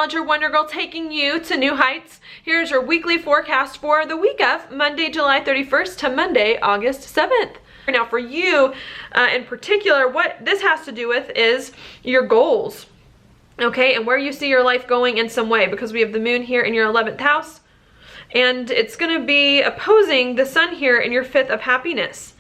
Astrologer Wonder Girl, taking you to new heights. Here's your weekly forecast for the week of Monday, July 31st to Monday, August 7th. Now for you in particular, what this has to do with is your goals, okay, and where you see your life going in some way, because we have the moon here in your 11th house, and it's going to be opposing the sun here in your 5th of happiness.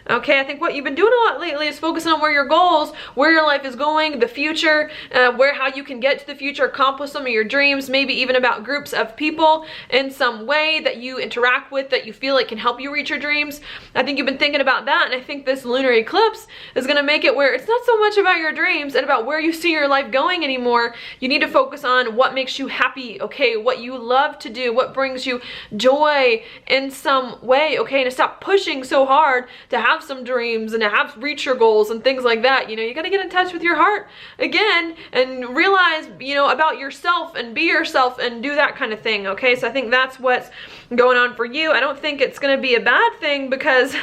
Okay, I think what you've been doing a lot lately is focusing on where your goals, where your life is going, the future, how you can get to the future, accomplish some of your dreams, maybe even about groups of people in some way that you interact with that you feel like can help you reach your dreams. I think you've been thinking about that, and I think this lunar eclipse is going to make it where it's not so much about your dreams and about where you see your life going anymore. You need to focus on what makes you happy, okay, what you love to do, what brings you joy in some way, okay, and to stop pushing so hard to have some dreams and to reach your goals and things like that. You know, you got to get in touch with your heart again and realize, you know, about yourself and be yourself and do that kind of thing. Okay, so I think that's what's going on for you. I don't think it's going to be a bad thing, because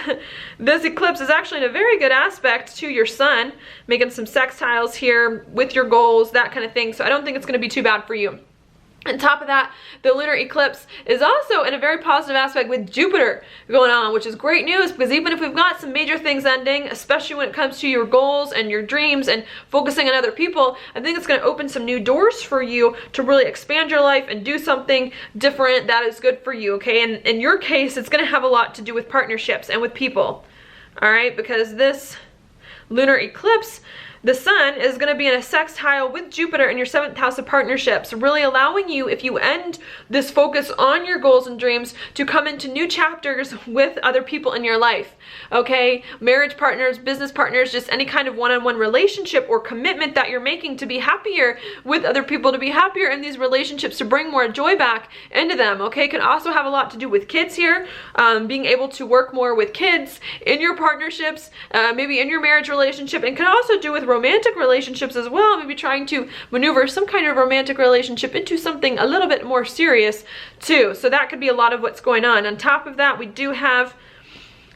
this eclipse is actually in a very good aspect to your sun, making some sextiles here with your goals, that kind of thing. So I don't think it's going to be too bad for you. On top of that, the lunar eclipse is also in a very positive aspect with Jupiter going on, which is great news, because even if we've got some major things ending, especially when it comes to your goals and your dreams and focusing on other people, I think it's going to open some new doors for you to really expand your life and do something different that is good for you, okay? And in your case, it's going to have a lot to do with partnerships and with people, all right? Because this lunar eclipse, the sun is going to be in a sextile with Jupiter in your 7th house of partnerships, really allowing you, if you end this focus on your goals and dreams, to come into new chapters with other people in your life, okay? Marriage partners, business partners, just any kind of one-on-one relationship or commitment that you're making to be happier with other people, to be happier in these relationships, to bring more joy back into them, okay? Can also have a lot to do with kids here, being able to work more with kids in your partnerships, maybe in your marriage relationship, and can also do with romantic relationships as well, maybe trying to maneuver some kind of romantic relationship into something a little bit more serious too. So that could be a lot of what's going on. On top of that, we do have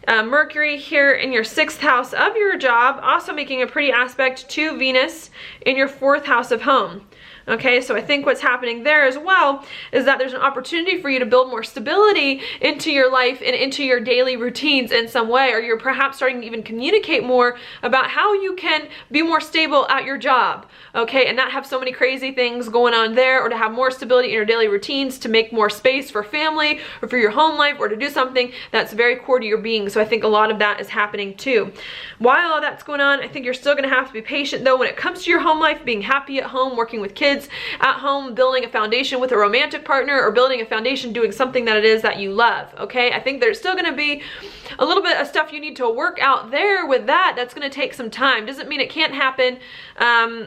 Mercury here in your 6th house of your job, also making a pretty aspect to Venus in your 4th house of home. Okay, so I think what's happening there as well is that there's an opportunity for you to build more stability into your life and into your daily routines in some way, or you're perhaps starting to even communicate more about how you can be more stable at your job, okay, and not have so many crazy things going on there, or to have more stability in your daily routines, to make more space for family or for your home life, or to do something that's very core to your being. So I think a lot of that is happening too. While all that's going on, I think you're still going to have to be patient though when it comes to your home life, being happy at home, working with kids at home, building a foundation with a romantic partner, or building a foundation doing something that it is that you love, okay? I think there's still going to be a little bit of stuff you need to work out there with that. That's going to take some time. Doesn't mean it can't happen,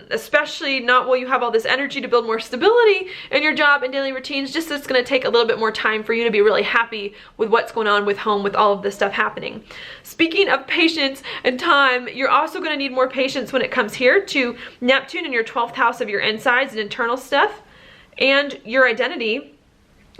especially not while you have all this energy to build more stability in your job and daily routines. Just it's going to take a little bit more time for you to be really happy with what's going on with home, with all of this stuff happening. Speaking of patience and time, you're also going to need more patience when it comes here to Neptune in your 12th house of your insides and internal stuff, and your identity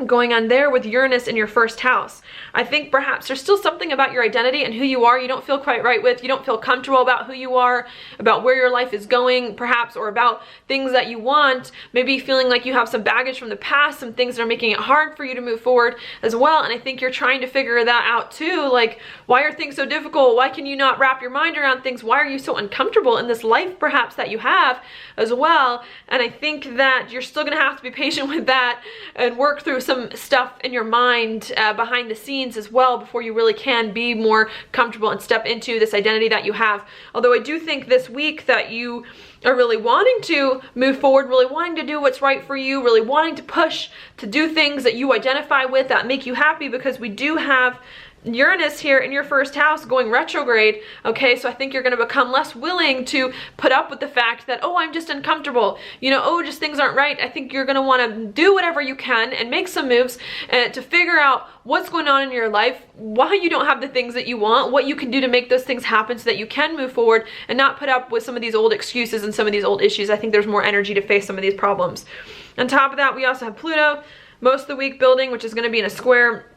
going on there with Uranus in your 1st house. I think perhaps there's still something about your identity and who you are you don't feel quite right with. You don't feel comfortable about who you are, about where your life is going perhaps, or about things that you want. Maybe feeling like you have some baggage from the past, some things that are making it hard for you to move forward as well. And I think you're trying to figure that out too. Like, why are things so difficult? Why can you not wrap your mind around things? Why are you so uncomfortable in this life perhaps that you have as well? And I think that you're still going to have to be patient with that and work through some stuff in your mind behind the scenes as well before you really can be more comfortable and step into this identity that you have. Although I do think this week that you are really wanting to move forward, really wanting to do what's right for you, really wanting to push to do things that you identify with that make you happy, because we do have Uranus here in your 1st house going retrograde, okay? So I think you're going to become less willing to put up with the fact that, oh, I'm just uncomfortable, you know, oh, just things aren't right. I think you're going to want to do whatever you can and make some moves to figure out what's going on in your life, why you don't have the things that you want, what you can do to make those things happen so that you can move forward and not put up with some of these old excuses and some of these old issues. I think there's more energy to face some of these problems. On top of that, we also have Pluto most of the week building, which is going to be in a square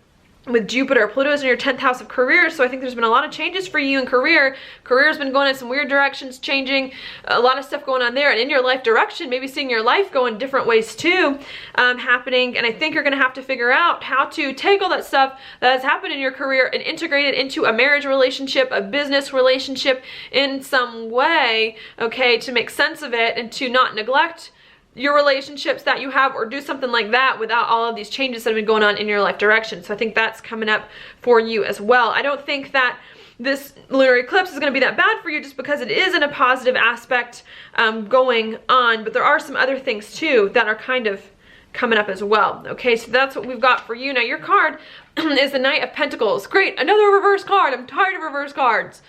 with Jupiter. Pluto's in your 10th house of career, so I think there's been a lot of changes for you in career. Career's been going in some weird directions, changing, a lot of stuff going on there, and in your life direction, maybe seeing your life go in different ways too, happening, and I think you're gonna have to figure out how to take all that stuff that has happened in your career and integrate it into a marriage relationship, a business relationship in some way, okay, to make sense of it and to not neglect your relationships that you have, or do something like that without all of these changes that have been going on in your life direction. So I think that's coming up for you as well. I don't think that this lunar eclipse is going to be that bad for you just because it is in a positive aspect going on, but there are some other things too that are kind of coming up as well. Okay, so that's what we've got for you. Now your card is the Knight of Pentacles. Great, another reverse card. I'm tired of reverse cards.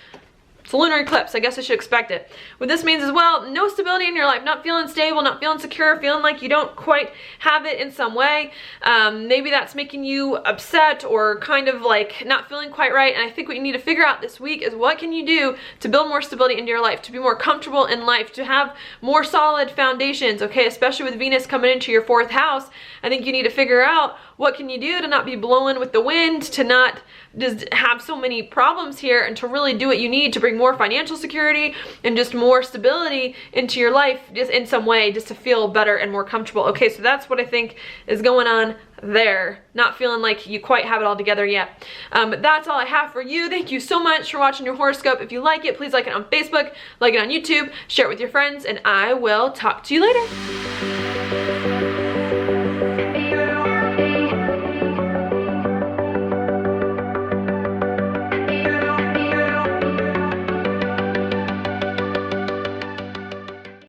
It's a lunar eclipse. I guess I should expect it. What this means as well, no stability in your life, not feeling stable, not feeling secure, feeling like you don't quite have it in some way. Maybe that's making you upset or kind of like not feeling quite right. And I think what you need to figure out this week is what can you do to build more stability into your life, to be more comfortable in life, to have more solid foundations, okay? Especially with Venus coming into your 4th house, I think you need to figure out what can you do to not be blowing with the wind, to not just have so many problems here, and to really do what you need to bring more financial security and just more stability into your life just in some way, just to feel better and more comfortable. Okay, so that's what I think is going on there. Not feeling like you quite have it all together yet. But that's all I have for you. Thank you so much for watching your horoscope. If you like it, please like it on Facebook, like it on YouTube, share it with your friends, and I will talk to you later.